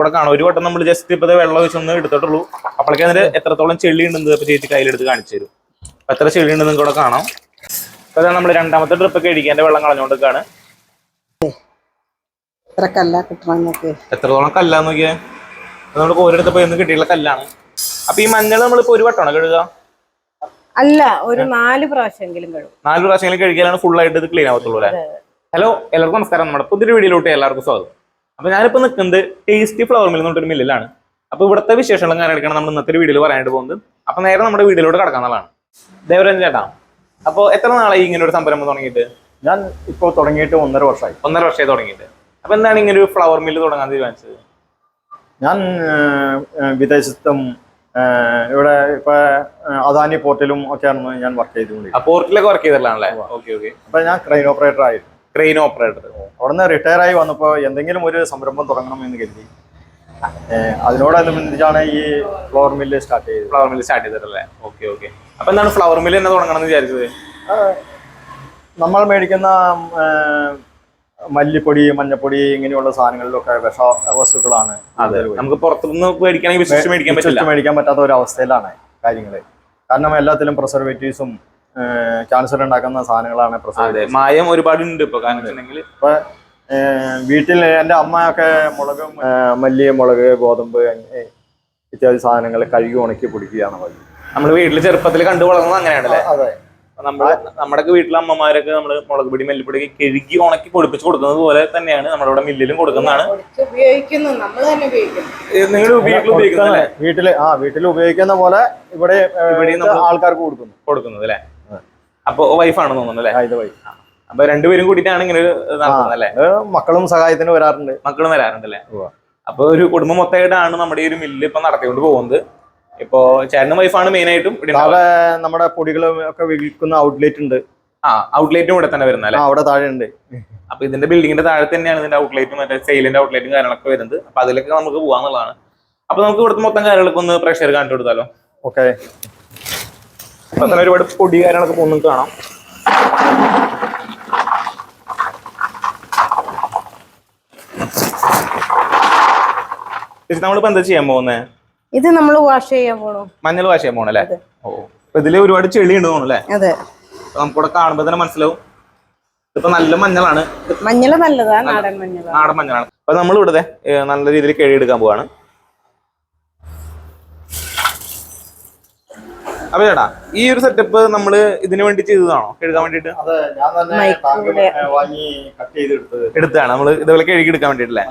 ഇവിടെ കാണാം ഒരു വട്ടം നമ്മൾ ജസ്റ്റ് ഇപ്പൊ വെള്ളം ഒഴിച്ചൊന്ന് എടുത്തിട്ടുള്ളൂ. അപ്പോഴേക്കും അതിന് എത്രത്തോളം ചെളി ഉണ്ടെന്ന് ഇപ്പൊ ചേച്ചി കയ്യിലെടുത്ത് കാണിച്ചു തരും. എത്ര ചെളി ഉണ്ടെന്ന് നിങ്ങൾക്ക് ഇവിടെ കാണാം. അപ്പൊ അതാണ് നമ്മൾ രണ്ടാമത്തെ ട്രിപ്പൊക്കെ ഇടിക്കേണ്ട വെള്ളം കളഞ്ഞുകൊണ്ടിരിക്കുകയാണ്. എത്രത്തോളം കല്ലാന്ന് നോക്കിയാൽ നമ്മൾ ഓരോരുത്തപ്പോ എന്ന് കിട്ടിയുള്ള കല്ലാണ്. അപ്പൊ ഈ മഞ്ഞൾ നമ്മളിപ്പോ ഒരു വട്ടമാണോ കഴുകുക? അല്ല, ഒരു 4 പ്രാവശ്യമെങ്കിലും കഴുകും. 4 പ്രാവശ്യമെങ്കിലും കഴുകിയാലാണ് ഫുൾ ആയിട്ട് ഇത് ക്ലീൻ ആവത്തുള്ളൂ അല്ലേ? ഹലോ, എല്ലാവർക്കും നമസ്കാരം. നമ്മുടെ പുതിയൊരു വീഡിയോയിലോട്ട് എല്ലാവർക്കും സ്വാഗതം. അപ്പൊ ഞാനിപ്പോ നിൽക്കുന്നത് ടേസ്റ്റി ഫ്ലവർ മിൽ എന്ന് പറഞ്ഞൊരു മില്ലിലാണ്. അപ്പൊ ഇവിടുത്തെ വിശേഷങ്ങളും കാര്യങ്ങളൊക്കെയാണ് നമ്മൾ ഇന്നത്തെ വീഡിയോയിൽ പറയാനായിട്ട് പോകുന്നത്. അപ്പൊ നേരെ നമ്മുടെ വീഡിയോയിലോട്ട് കടക്കാനുള്ളതാണ്. ദേവരാജൻ ചേട്ടാ, അപ്പൊ എത്ര നാളായി ഇങ്ങനെ ഒരു സംരംഭം തുടങ്ങിയിട്ട്? ഞാൻ ഇപ്പോൾ തുടങ്ങിയിട്ട് 1.5 വർഷമായി. 1.5 വർഷമായി തുടങ്ങിയിട്ട്. അപ്പൊ എന്താണ് ഇങ്ങനെ ഒരു ഫ്ലവർ മില്ല് തുടങ്ങാൻ തീരുമാനിച്ചത്? ഞാൻ വിദേശത്തും ഇവിടെ ഇപ്പൊ അദാനി പോർട്ടിലും ഒക്കെയാണ് ഞാൻ വർക്ക് ചെയ്തുകൊണ്ടിരിക്കുന്നത്. പോർട്ടിലൊക്കെ വർക്ക് ചെയ്തിട്ടാണല്ലേ? Okay okay. അപ്പൊ ഞാൻ ക്രെയിൻ ഓപ്പറേറ്റർ ആയിരുന്നു. Crane operator. അവിടുന്ന് റിട്ടയർ ആയി വന്നപ്പോൾ എന്തെങ്കിലും ഒരു സംരംഭം തുടങ്ങണം എന്ന് കരുതി. അതിനോടനുബന്ധിച്ചാണ് ഈ ഫ്ലവർ മില്ല് സ്റ്റാർട്ട് ചെയ്തത്. ഫ്ലവർ മില്ല് സ്റ്റാർട്ട് ചെയ്തിട്ടല്ലേ? Okay okay. അപ്പൊ എന്താണ് ഫ്ലവർ മില്ല് തന്നെ തുടങ്ങണം എന്ന് വിചാരിച്ചത്? നമ്മൾ മേടിക്കുന്ന മല്ലിപ്പൊടി, മഞ്ഞപ്പൊടി ഇങ്ങനെയുള്ള സാധനങ്ങളിലൊക്കെ വസ്തുക്കളാണ്. അതെ, നമുക്ക് പുറത്തുനിന്ന് മേടിക്കാൻ പറ്റാത്ത ഒരു അവസ്ഥയിലാണ് കാര്യങ്ങൾ. കാരണം എല്ലാത്തിലും പ്രിസർവേറ്റീവ്സും ക്യാൻസർ ഉണ്ടാക്കുന്ന സാധനങ്ങളാണ്. മായം ഒരുപാട് ഉണ്ട് ഇപ്പൊ. ഇപ്പൊ വീട്ടിൽ എൻ്റെ അമ്മയൊക്കെ മല്ലി, മുളക്, ഗോതമ്പ് ഇത്യാദി സാധനങ്ങൾ കഴുകി ഉണക്കി പൊടിക്കുകയാണ് പതിവ്. നമ്മള് വീട്ടില് ചെറുപ്പത്തിൽ കണ്ടു വളർന്നത് അങ്ങനെയാണല്ലേ? അതെ. നമ്മുടെ വീട്ടിലെ അമ്മമാരൊക്കെ നമ്മള് മുളക് പൊടി, മല്ലിപ്പൊടി കഴുകി ഉണക്കി പൊടിപ്പിച്ച് കൊടുക്കുന്നത് പോലെ തന്നെയാണ് നമ്മളിവിടെ മില്ലിലും കൊടുക്കുന്നതാണ്. നിങ്ങൾ വീട്ടിൽ ഉപയോഗിക്കുന്ന പോലെ ഇവിടെ ആൾക്കാർക്ക് കൊടുക്കുന്നത് അല്ലേ? അപ്പൊ വൈഫാണ് തോന്നുന്നു അല്ലേ? ഇത് വൈഫ്. അപ്പൊ രണ്ടുപേരും കൂടിയിട്ടാണ് ഇങ്ങനെ നടത്തുന്നത് അല്ലേ? മക്കളും സഹായത്തിന് വരാറുണ്ട്. മക്കളും വരാറുണ്ട് അല്ലേ? അപ്പൊ ഒരു കുടുംബം മൊത്തമായിട്ടാണ് നമ്മുടെ ഈ ഒരു മില്ല് ഇപ്പൊ നടത്തിക്കൊണ്ട് പോകുന്നത്. ഇപ്പൊ ചേട്ടനും വൈഫാണ് മെയിൻ ആയിട്ടും. നമ്മുടെ പൊടികളും ഒക്കെ വിൽക്കുന്ന ഔട്ട്ലെറ്റ് ഉണ്ട്. ഔട്ട്ലെറ്റും ഇവിടെ തന്നെ വരുന്നത് അല്ലേ? അവിടെ താഴെ ഉണ്ട്. അപ്പൊ ഇതിന്റെ ബിൽഡിങ്ങിന്റെ താഴെ തന്നെയാണ് ഇതിന്റെ ഔട്ട്ലെറ്റും മറ്റേ സെയിലിന്റെ ഔട്ട്ലെറ്റും കാര്യങ്ങളൊക്കെ വരുന്നത്. അപ്പൊ അതിലൊക്കെ നമുക്ക് പോകാന്നുള്ളതാണ്. അപ്പൊ നമുക്ക് ഇവിടുത്തെ മൊത്തം കാര്യങ്ങളൊക്കെ ഒന്ന് പ്രേക്ഷകർ കാണിച്ചു കൊടുത്താലോ? ഓക്കെ. അപ്പൊ തന്നെ ഒരുപാട് പൊടി കാര്യങ്ങളൊക്കെ പോകുന്നത് കാണാം. നമ്മളിപ്പോ എന്താ ചെയ്യാൻ പോകുന്നത്? ഇത് നമ്മൾ വാഷ് ചെയ്യാൻ പോണു. മഞ്ഞൾ വാഷ് ചെയ്യാൻ പോണല്ലേ? ഓ, ഇതില് ഒരുപാട് ചെളി ഉണ്ട് തോന്നുന്നു അല്ലേ? അതെ. നമുക്കിവിടെ കാണുമ്പോ തന്നെ മനസ്സിലാവും ഇപ്പൊ നല്ല മഞ്ഞളാണ്. മഞ്ഞൾ നല്ലതാ, നാടൻ മഞ്ഞളാണ്. നാടൻ മഞ്ഞളാണ്. അപ്പൊ നമ്മൾ ഇവിടെ നല്ല രീതിയിൽ കഴുകിയെടുക്കാൻ പോവാണ്. അപ്പൊ ചേട്ടാ, ഈ ഒരു സെറ്റപ്പ് നമ്മള് ഇതിനു വേണ്ടി ചെയ്തതാണോ? കഴുകാൻ വേണ്ടിട്ട് എടുത്താണ് നമ്മള് ഇതുപോലെ കഴുകി എടുക്കാൻ വേണ്ടിട്ടല്ലേ?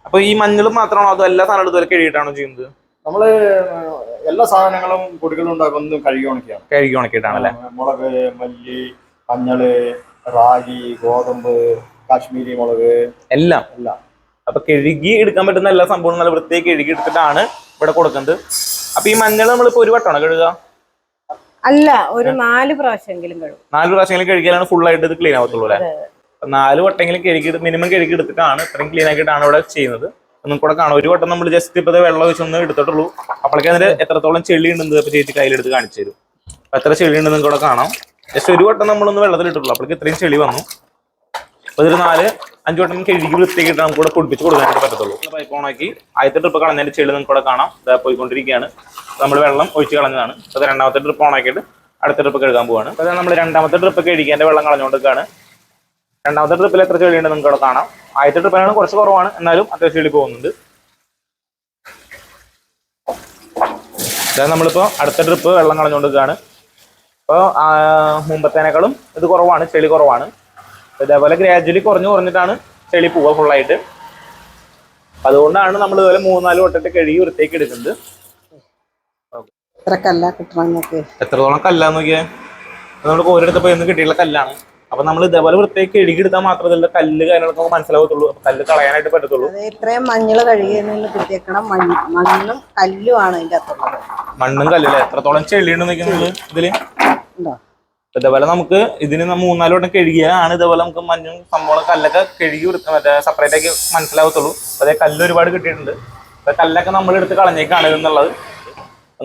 അപ്പൊ ഈ മഞ്ഞളും മാത്രമാണോ അതോ എല്ലാ സാധനങ്ങളും ഇതുപോലെ കഴുകിയിട്ടാണോ ചെയ്യുന്നത്? നമ്മള് എല്ലാ സാധനങ്ങളും പൊടികളും ഉണ്ടാക്കുന്നതും കഴുകി ഉണക്കിയിട്ടാണല്ലേ? മുളക്, മല്ലി, മഞ്ഞള്, റാഗി, ഗോതമ്പ്, കാശ്മീരി മുളക് എല്ലാം. അപ്പൊ കഴുകി എടുക്കാൻ പറ്റുന്ന എല്ലാ സംഭവവും നല്ല വൃത്തിയായി കഴുകി എടുത്തിട്ടാണ് ഇവിടെ കൊടുക്കുന്നത്. അപ്പൊ ഈ മഞ്ഞൾ നമ്മളിപ്പോ ഒരു വട്ടമാണോ കഴുകുക? അല്ല, ഒരു 4 പ്രാവശ്യമെങ്കിലും കഴുകും. 4 പ്രാവശ്യമെങ്കിലും കഴുകിയാലാണ് ഫുൾ ആയിട്ട് ഇത് ക്ലീൻ ആവത്തുള്ളൂ അല്ലേ? 4 വട്ടെങ്കിലും മിനിമം കഴുകി എടുത്തിട്ടാണ് ഇത്രയും ക്ലീൻ ആക്കിയിട്ടാണ് ഇവിടെ ചെയ്യുന്നത്. ഒന്നും കൂടെ കാണാം. ഒരു വട്ടം നമ്മൾ ജസ്റ്റ് ഇപ്പൊ വെള്ളം ഒഴിച്ചൊന്ന് എടുത്തിട്ടുള്ളൂ. അപ്പോഴേക്കും അതിന് എത്രത്തോളം ചെളി ഉണ്ടെന്ന് ഇപ്പൊ ചേച്ചി കയ്യിലെടുത്ത് കാണിച്ചു തരും. അപ്പൊ എത്ര ചെളി ഉണ്ടെന്ന് കൂടെ കാണാം. ജസ്റ്റ് ഒരു വട്ടം നമ്മളൊന്ന് വെള്ളത്തിൽ ഇട്ടിട്ടുള്ളൂ. അപ്പോഴേക്കും ഇത്രയും ചെളി വന്നു. അപ്പൊ ഇതൊരു 4-5 വട്ടം കഴുകി വൃത്തിയാക്കിയിട്ട് നമുക്ക് കൂടെ പൊടിപ്പിച്ച് കൊടുക്കാനായിട്ട് പറ്റത്തുള്ളൂ. പൈപ്പ് ഓണാക്കി ആദ്യത്തെ ട്രിപ്പ് കളഞ്ഞതിന്റെ ചെളി നമുക്ക് കൂടെ കാണാം. പോയിക്കൊണ്ടിരിക്കുകയാണ്. നമ്മൾ വെള്ളം ഒഴിച്ച് കളഞ്ഞതാണ്. അത് രണ്ടാമത്തെ ട്രിപ്പ് ഓണാക്കിയിട്ട് അടുത്ത ട്രിപ്പ് കഴുകാൻ പോവാണ്. അപ്പൊ നമ്മൾ രണ്ടാമത്തെ ട്രിപ്പ് കഴുകിയതിന്റെ വെള്ളം കളഞ്ഞുകൊണ്ടിരിക്കുകയാണ്. രണ്ടാമത്തെ ട്രിപ്പിൽ എത്ര ചെളി ഉണ്ട് നിങ്ങൾക്ക് ഇവിടെ കാണാം. ആദ്യത്തെ ട്രിപ്പിലാണ് കുറച്ച് കുറവാണ്, എന്നാലും അത്യാവശ്യം ചെളി പോകുന്നുണ്ട്. നമ്മളിപ്പോ അടുത്ത ട്രിപ്പ് വെള്ളം കളഞ്ഞുകൊണ്ടിരിക്കുകയാണ്. അപ്പോൾ മുമ്പത്തേനേക്കാളും ഇത് കുറവാണ്, ചെളി കുറവാണ്. ഇതേപോലെ ഗ്രാജുവലി കുറഞ്ഞിട്ടാണ് ചെളി പോവുക ഫുള്ളായിട്ട്. അതുകൊണ്ടാണ് നമ്മൾ ഇതുപോലെ 3-4 വട്ടത്തെ കഴുകി വൃത്തിയാക്കി എടുക്കുന്നത്. എത്രത്തോളം കല്ലാന്ന് നോക്കിയാൽ നമുക്ക് ഓരോരുത്തർ പോയി കിട്ടിയുള്ള കല്ലാണ്. അപ്പൊ നമ്മൾ ഇതേപോലെ വൃത്തിയാക്കി കഴുകി എടുത്താൽ മാത്രമല്ല കല്ല് കാര്യങ്ങളൊക്കെ മനസ്സിലാവത്തുള്ളൂ. കല്ല് കളയാനായിട്ട് പറ്റത്തുള്ളൂ. ഇത്രയും മഞ്ഞൾ കഴുകിയെടുക്കണം. മണ്ണും കല്ലുമാണ് ഇതിന്റെ അകത്തുള്ളത്. മണ്ണും കല്ലല്ലേ? എത്രത്തോളം ചെളിയുണ്ടെന്ന് നോക്കുന്നത് ഇതില്. ഇതേപോലെ നമുക്ക് ഇതിന് 3-4 വട്ടം കഴുകിയാണ് ഇതേപോലെ നമുക്ക് മഞ്ഞും സംഭവം കല്ലൊക്കെ കഴുകി മറ്റേ സെപ്പറേറ്റ് ആക്കി മനസ്സിലാവത്തുള്ളൂ. അതേ കല്ല് ഒരുപാട് കിട്ടിയിട്ടുണ്ട്. കല്ലൊക്കെ നമ്മൾ എടുത്ത് കളഞ്ഞേക്കാണ് എന്നുള്ളത്.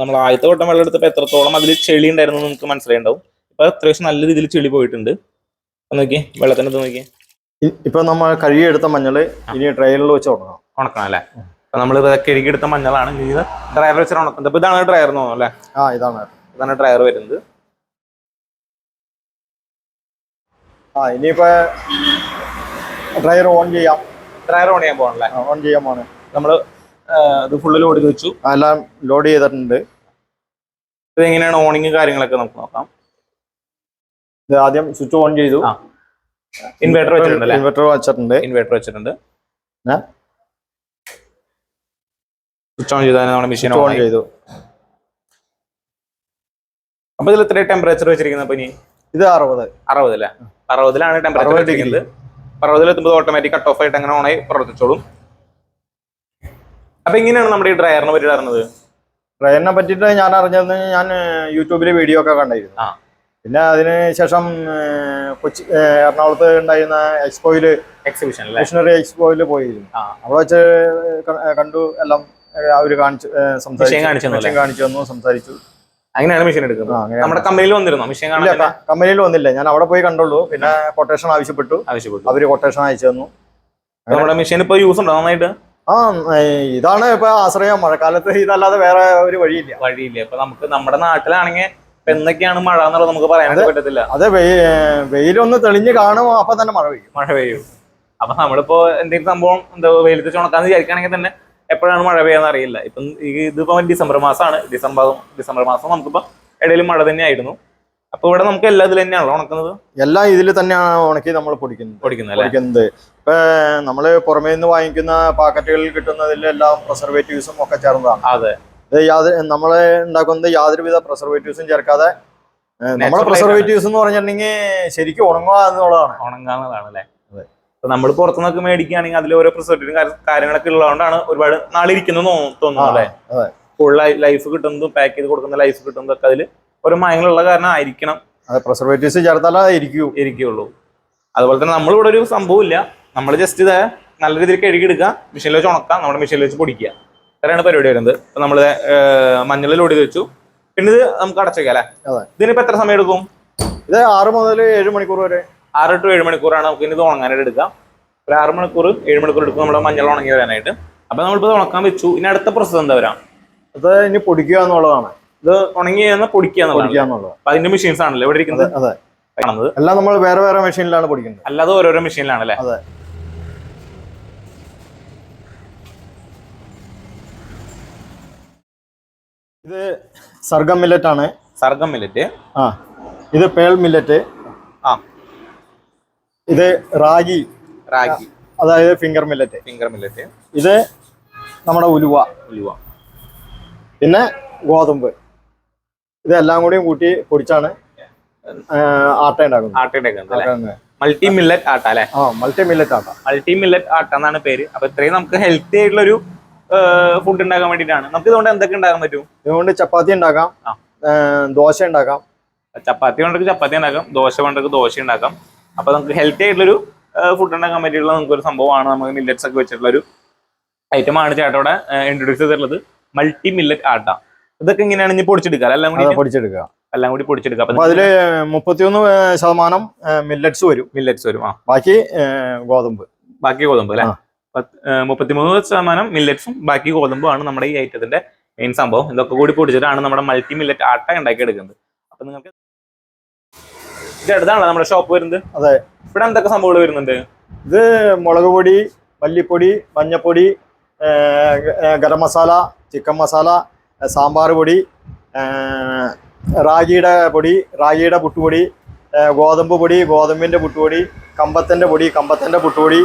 നമ്മൾ ആദ്യത്തെ വട്ടം വെള്ളം എടുത്തപ്പോൾ എത്രത്തോളം അതിൽ ചെളി ഉണ്ടായിരുന്നു നമുക്ക് മനസ്സിലായിണ്ടാവും. ഇപ്പൊ അത്യാവശ്യം നല്ല രീതിയിൽ ചെളി പോയിട്ടുണ്ട്. നോക്കി വെള്ളത്തിനകത്ത് നോക്കി. ഇപ്പൊ നമ്മൾ കഴുകിയെടുത്ത മഞ്ഞള് ഇനി ട്രെയിനിൽ വെച്ച് ഉണക്കണം അല്ലേ? അപ്പൊ നമ്മൾ കഴുകിയെടുത്ത മഞ്ഞളാണ് ഇത് ഡ്രയർ വെച്ചിട്ട് ഉണക്കുന്നത്. അപ്പൊ ഇതാണ് ഡ്രയർ എന്ന് തോന്നുന്നു അല്ലേ? ഇതാണ് ഡ്രയർ വരുന്നത്. ഇനിയിപ്പോ ഡ്രയർ ഓൺ ചെയ്യാം. ഡ്രയർ ഓൺ ചെയ്യാൻ പോകണല്ലേ? ഓൺ ചെയ്യാൻ പോണേ. നമ്മള് ഇത് ഫുള്ള് ലോഡ് ചെയ്ത് വെച്ചു. എല്ലാം ലോഡ് ചെയ്തിട്ടുണ്ട്. ഇത് എങ്ങനെയാണ് ഓണിങ് കാര്യങ്ങളൊക്കെ നമുക്ക് നോക്കാം. ഇത് ആദ്യം സ്വിച്ച് ഓൺ ചെയ്തു. ഇൻവെർട്ടർ വെച്ചിട്ടുണ്ട്. ഇൻവെർട്ടർ വെച്ചിട്ടുണ്ട്. സ്വിച്ച് ഓൺ ചെയ്താൽ നമ്മുടെ മെഷീൻ ഓൺ ചെയ്തു. അപ്പൊ ഇതിൽ എത്ര ടെമ്പറേച്ചർ വെച്ചിരിക്കുന്നത്? അപ്പൊ ഇനി ഇത് 60 അല്ലേ? 60ലാണ് ടെമ്പറേച്ചർ വെച്ചിരിക്കുന്നത്. 60 എത്തുമ്പോൾ ഓട്ടോമാറ്റിക് കട്ട് ഓഫ് ആയിട്ട് അങ്ങനെ ഓണായി പ്രവർത്തിച്ചോളും. അപ്പൊ എങ്ങനെയാണ് നമ്മുടെ ഈ ഡ്രയറിനെ പറ്റി അറിഞ്ഞത്? ഡ്രയറിനെ പറ്റിയിട്ട് ഞാൻ അറിഞ്ഞത് ഞാൻ യൂട്യൂബിൽ വീഡിയോ ഒക്കെ കണ്ടായിരുന്നു. പിന്നെ അതിന് ശേഷം കൊച്ചി എറണാകുളത്ത് ഉണ്ടായിരുന്ന എക്സിബിഷണറി എക്സ്പോയിൽ പോയിരുന്നു. അവിടെ വെച്ച് കണ്ടു. എല്ലാം അവര് കാണിച്ചു തന്നു, സംസാരിച്ചു. അങ്ങനെയാണ് മെഷീൻ എടുക്കുന്നത്. നമ്മുടെ കമ്പനിയിൽ വന്നിരുന്നോ മെഷീൻ? കമ്പനിയിൽ വന്നില്ല, ഞാൻ അവിടെ പോയി കണ്ടുള്ളൂ. പിന്നെ കൊട്ടേഷൻ ആവശ്യപ്പെട്ടു. അവര് കൊട്ടേഷൻ അയച്ചു തന്നു. നമ്മുടെ മെഷീൻ ഇപ്പൊ യൂസ് ഉണ്ടോ നന്നായിട്ട്? ഇതാണ് ഇപ്പൊ ആശ്രയം. മഴക്കാലത്ത് ഇതല്ലാതെ വേറെ ഒരു വഴിയില്ല. ഇപ്പൊ നമുക്ക് നമ്മുടെ നാട്ടിലാണെങ്കിൽ എന്തൊക്കെയാണ് മഴ എന്നുള്ളത് നമുക്ക് പറയാനായിട്ട് പറ്റത്തില്ല. അതെ, വെയിലൊന്ന് തെളിഞ്ഞ് കാണും, അപ്പൊ തന്നെ മഴ പെയ്യും. അപ്പൊ നമ്മളിപ്പോ എന്തെങ്കിലും സംഭവം എന്താ വെയിലത്ത് ചുണക്കാന്ന് വിചാരിക്കുകയാണെങ്കിൽ തന്നെ എപ്പോഴാണ് മഴ പെയ്യാന്ന് അറിയില്ല. ഇപ്പം ഇതിപ്പോ ഡിസംബർ മാസമാണ്. ഡിസംബർ മാസം നമുക്കിപ്പോ ഇടയിൽ മഴ തന്നെയായിരുന്നു. അപ്പൊ ഇവിടെ നമുക്ക് എല്ലാ ഇതിൽ തന്നെയാണല്ലോ ഉണക്കുന്നത്? എല്ലാം ഇതിൽ തന്നെയാണ് ഉണക്കി നമ്മൾ പൊടിക്കുന്നത്. ഇപ്പൊ നമ്മള് പുറമേ നിന്ന് വാങ്ങിക്കുന്ന പാക്കറ്റുകളിൽ കിട്ടുന്നതിലെല്ലാം പ്രിസർവേറ്റീവ്സും ഒക്കെ ചേർന്നതാണ്. അതെ, നമ്മള് ഉണ്ടാക്കുന്നത് യാതൊരുവിധ പ്രിസർവേറ്റീവ്സും ചേർക്കാതെ. നമ്മുടെ പ്രിസർവേറ്റീവ്സ് എന്ന് പറഞ്ഞിട്ടുണ്ടെങ്കിൽ ശരിക്കും ഉണങ്ങാന്നുള്ളതാണ് അല്ലേ? നമ്മൾ പുറത്തുനിന്നൊക്കെ മേടിക്കുകയാണെങ്കിൽ അതിൽ ഓരോ പ്രിസർവേറ്റീവും കാര്യങ്ങളൊക്കെ ഉള്ളതുകൊണ്ടാണ് ഒരുപാട് നാളിരിക്കുന്നു തോന്നുന്നു അല്ലേ? ഫുൾ ലൈഫ് കിട്ടുന്നതും പാക്ക് ചെയ്ത് കൊടുക്കുന്ന ലൈഫ് കിട്ടുന്നതും ഒക്കെ അതിൽ ഓരോ മയങ്ങളുള്ള കാരണം ആയിരിക്കണം. പ്രിസർവേറ്റീവ്സ് ചേർത്താലേ ഇരിക്കുള്ളൂ. അതുപോലെ തന്നെ നമ്മളിവിടെ ഒരു സംഭവം ഇല്ല. നമ്മൾ ജസ്റ്റ് ഇത് നല്ല രീതിയിൽ കഴുകിയെടുക്കുക, മെഷീനിൽ വെച്ച് ഉണക്കാം, നമ്മുടെ മെഷീനിൽ വെച്ച് പൊടിക്കുക. ഇത്രയാണ് പരിപാടി വരുന്നത്. ഇപ്പൊ നമ്മള് മഞ്ഞൾ ലോഡ് ചെയ്ത് വെച്ചു. പിന്നെ ഇത് നമുക്ക് അടച്ചേക്കാം അല്ലെ? ഇതിനിപ്പോ എത്ര സമയം എടുക്കും? ഇത് 6 മുതൽ 7 മണിക്കൂർ വരെ. 6 to 7 മണിക്കൂറാണ് നമുക്ക് ഇത് ഉണങ്ങാനായിട്ട് എടുക്കാം. ഒരു 6 മണിക്കൂർ 7 മണിക്കൂർ എടുക്കും നമ്മുടെ മഞ്ഞൾ ഉണങ്ങി വരാനായിട്ട്. അപ്പൊ നമ്മളിപ്പോ ഉണക്കാൻ വെച്ചു. ഇനി അടുത്ത പ്രോസസ് എന്താ വരാം? അത് ഇനി പൊടിക്കുക എന്നുള്ളതാണ്. ഇത് ഉണങ്ങി പൊടിക്കുക എന്നുള്ളത്. അപ്പൊ അതിന്റെ മെഷീൻസ് ആണല്ലോ ഇവിടെ ഇരിക്കുന്നത്. അതെ, എല്ലാം നമ്മൾ വേറെ മെഷീനിലാണ് പൊടിക്കുന്നത്. അല്ലാതെ ഓരോരോ മെഷീനിലാണ് അല്ലേ? അതെ. ഇത് സർഗം മില്ലറ്റ് ആണ്. സർഗം മില്ലറ്റ്. ഇത് പേൾ മില്ലറ്റ്. ഇത് റാഗി, അതായത് ഫിംഗർ മില്ലറ്റ്. ഇത് നമ്മുടെ ഉലുവ. പിന്നെ ഗോതമ്പ്. ഇതെല്ലാം കൂടിയും കൂട്ടി പൊടിച്ചാണ് ആട്ട ഉണ്ടാക്കുന്നത്. മൾട്ടി മില്ലറ്റ് ആട്ട അല്ലെ? മൾട്ടി മില്ലറ്റ് ആട്ട എന്നാണ് പേര്. അപ്പൊ ഇത്രയും നമുക്ക് ഹെൽത്തി ആയിട്ടുള്ള ഒരു ഫുഡ് ഉണ്ടാക്കാൻ വേണ്ടിയിട്ടാണ്. നമുക്ക് ഇതുകൊണ്ട് എന്തൊക്കെ ഉണ്ടാക്കാൻ പറ്റും? ഇതുകൊണ്ട് ചപ്പാത്തി ഉണ്ടാക്കാം, ദോശ ഉണ്ടാക്കാം. ചപ്പാത്തി കൊണ്ടൊക്കെ ചപ്പാത്തി ഉണ്ടാക്കാം, ദോശ കൊണ്ടൊക്കെ ദോശ ഉണ്ടാക്കാം. അപ്പൊ നമുക്ക് ഹെൽത്തി ആയിട്ടുള്ളൊരു ഫുഡ് ഉണ്ടാക്കാൻ പറ്റിയിട്ടുള്ള നമുക്കൊരു സംഭവമാണ്. നമുക്ക് മില്ലറ്റ്സ് ഒക്കെ വെച്ചിട്ടുള്ള ഒരു ഐറ്റം ആണ് ചേട്ടാ ഇവിടെ ഇൻട്രൊഡ്യൂസ് ചെയ്തിട്ടുള്ളത്. മൾട്ടി മില്ലറ്റ് ആട്ട. ഇതൊക്കെ ഇങ്ങനെയാണ് ഇനി പൊടിച്ചെടുക്കുക? എല്ലാം കൂടി പൊടിച്ചെടുക്കുക. അപ്പൊ അതില് 31% മില്ലറ്റ്സ് വരും. ബാക്കി ഗോതമ്പ് അല്ലെ? 33% മില്ലറ്റ്സും ബാക്കി ഗോതമ്പും ആണ് നമ്മുടെ ഈ ഐറ്റത്തിന്റെ മെയിൻ സംഭവം. ഇതൊക്കെ കൂടി പൊടിച്ചിട്ടാണ് നമ്മുടെ മൾട്ടി മില്ലറ്റ് ആട്ട ഉണ്ടാക്കിയെടുക്കുന്നത്. അപ്പൊ നിങ്ങൾക്ക് ഇത് അടുത്താണല്ലോ നമ്മുടെ ഷോപ്പ് വരുന്നത്? അതെ. ഇവിടെ എന്തൊക്കെ സംഭവങ്ങൾ വരുന്നുണ്ട്? ഇത് മുളക് പൊടി, മല്ലിപ്പൊടി, മഞ്ഞപ്പൊടി, ഗരം മസാല, ചിക്കൻ മസാല, സാമ്പാർ പൊടി, റാഗിയുടെ പുട്ടുപൊടി, ഗോതമ്പ് പൊടി, ഗോതമ്പിന്റെ പുട്ടുപൊടി, കമ്പത്തിന്റെ പുട്ടുപൊടി,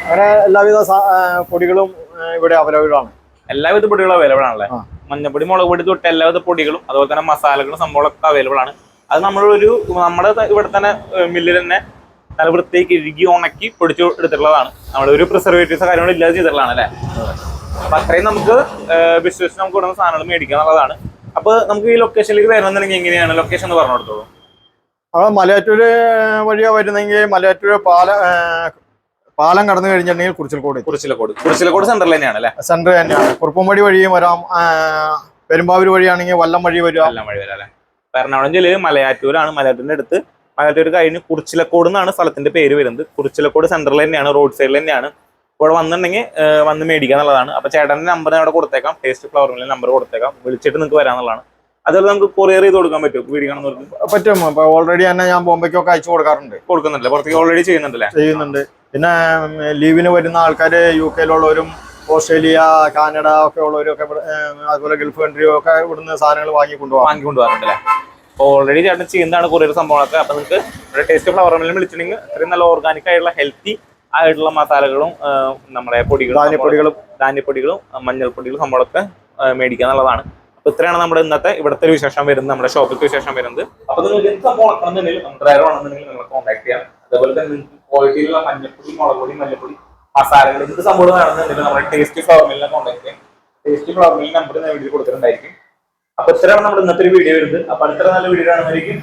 അങ്ങനെ എല്ലാവിധ പൊടികളും ഇവിടെ അവൈലബിൾ ആണ്. എല്ലാവിധ പൊടികളും അവൈലബിൾ ആണല്ലേ? മഞ്ഞപ്പൊടി, മുളക് പൊടി തൊട്ട് എല്ലാവിധ പൊടികളും അതുപോലെ തന്നെ മസാലകളും സംഭവങ്ങളൊക്കെ അവൈലബിൾ ആണ്. അത് നമ്മുടെ ഇവിടെ തന്നെ മില്ലിൽ തന്നെ നല്ല വൃത്തിയാക്കി ഇഴുകി ഉണക്കി പൊടിച്ചു എടുത്തിട്ടുള്ളതാണ്. നമ്മുടെ ഒരു പ്രിസർവേറ്റീവ്സ് കാര്യങ്ങളും ഇല്ലാതെ ചെയ്തിട്ടുള്ളതാണ് അല്ലേ? അപ്പൊ അത്രയും നമുക്ക് വിശ്വസിച്ച് നമുക്ക് കൊടുക്കുന്ന സാധനങ്ങൾ മേടിക്കുക എന്നുള്ളതാണ്. അപ്പൊ നമുക്ക് ഈ ലൊക്കേഷനിലേക്ക് വരണമെന്നുണ്ടെങ്കിൽ എങ്ങനെയാണ് ലൊക്കേഷൻ എന്ന് പറഞ്ഞു കൊടുത്തോളൂ? മലയാറ്റൂര് വഴിയാ വരുന്നെങ്കിൽ മലയാറ്റൂര് പാലം കടന്നു കഴിഞ്ഞിട്ടുണ്ടെങ്കിൽ കുറിച്ചിലക്കോട് സെന്ററിൽ തന്നെയാണ് അല്ലേ? സെന്റർ തന്നെയാണ്. കുറുപ്പുംപടി വഴിയും വരാം. പെരുമ്പാവൂർ വഴിയാണെങ്കിൽ വല്ലം വഴി വരാം അല്ലേ? എറണാകുളം ജില്ലയിൽ മലയാറ്റൂരാണ്. മലയാറ്റൂരിന്റെ അടുത്ത് മലയാറ്റൂർ കഴിഞ്ഞ് കുറിച്ചിലക്കോട് എന്നാണ് സ്ഥലത്തിന്റെ പേര് വരുന്നത്. കുറിച്ചിലക്കോട് സെന്ററിൽ തന്നെയാണ്, റോഡ് സൈഡിൽ തന്നെയാണ്. ഇവിടെ വന്നിട്ടുണ്ടെങ്കിൽ വന്ന് മേടിക്കുക എന്നുള്ളതാണ്. അപ്പൊ ചേട്ടന്റെ നമ്പർ അവിടെ കൊടുത്തേക്കാം, ടേസ്റ്റ് ഫ്ലവർ മില്ലിന്റെ നമ്പർ കൊടുത്തേക്കാം, വിളിച്ചിട്ട് നിങ്ങൾക്ക് വരാന്നുള്ളതാണ്. അതുപോലെ നമുക്ക് കൊറിയർ ചെയ്ത് കൊടുക്കാൻ പറ്റും വീഡിയോ കാണുന്നവർക്ക്? പറ്റും. അപ്പൊ ഓൾറെഡി തന്നെ ഞാൻ ബോംബെക്കൊക്കെ അയച്ചു കൊടുക്കാറുണ്ട്. കൊടുക്കുന്നുണ്ടല്ലേ? പുറത്തേക്ക് ഓൾറെഡി ചെയ്യുന്നുണ്ടല്ലേ? ചെയ്യുന്നുണ്ട്. പിന്നെ ലീവിന് വരുന്ന ആൾക്കാര് UK യിലുള്ളവരും ഓസ്ട്രേലിയ, കാനഡ ഒക്കെ ഉള്ളവരൊക്കെ അതുപോലെ ഗൾഫ് കൺട്രിയോ ഒക്കെ ഇവിടുന്ന് സാധനങ്ങൾ വാങ്ങിക്കൊണ്ടുപോകാറുണ്ടല്ലേ? അപ്പോൾ ഓൾറെഡി ചേട്ടൻ ചെയ്യുന്നതാണ് കൊറിയർ സംഭവങ്ങളൊക്കെ. അപ്പൊ നിങ്ങൾക്ക് ഇവിടെ ടേസ്റ്റ് ഫ്ലവർ മില്ലിൽ വിളിച്ചിട്ടുണ്ടെങ്കിൽ അത്രയും നല്ല ഓർഗാനിക് ആയിട്ടുള്ള ഹെൽത്തി ആയിട്ടുള്ള മസാലകളും നമ്മുടെ ധാന്യപ്പൊടികളും മഞ്ഞൾപ്പൊടികളും സംഭവങ്ങളൊക്കെ മേടിക്കുക എന്നുള്ളതാണ്. അപ്പൊ ഇത്രയാണ് നമ്മുടെ ഇന്നത്തെ ഇവിടുത്തെ ഒരു വിശേഷം വരുന്നത്, നമ്മുടെ ഷോപ്പിലത്തെ വിശേഷം വരുന്നത്. അപ്പൊ നിങ്ങൾക്ക് എന്ത് സംഭവം ആണെന്നുണ്ടെങ്കിൽ ഡ്രൈവർ ആണെന്നുണ്ടെങ്കിൽ നിങ്ങളെ കോൺടാക്ട് ചെയ്യാം. അതുപോലെ തന്നെ നിങ്ങൾക്ക് ക്വാളിറ്റിയിലുള്ള മഞ്ഞൾപ്പൊടി, മുളക് പൊടി, മല്ലിപ്പൊടി, മസാലകൾ എന്ത് സംഭവം ആണെന്നുണ്ടെങ്കിൽ നമ്മുടെ ടേസ്റ്റി ഫ്ലവർ മില്ലിനെ കോൺടാക്ട് ചെയ്യാം. ടേസ്റ്റി ഫ്ലവർ മില്ലിൽ നമ്പർ വീഡിയോ കൊടുത്തിട്ടുണ്ടായിരിക്കും. അപ്പൊ ഇത്രയാണ് നമ്മുടെ ഇന്നത്തെ ഒരു വീഡിയോ വരുന്നത്. അപ്പൊ അടുത്ത നല്ല വീഡിയോ ആണെന്നായിരിക്കും.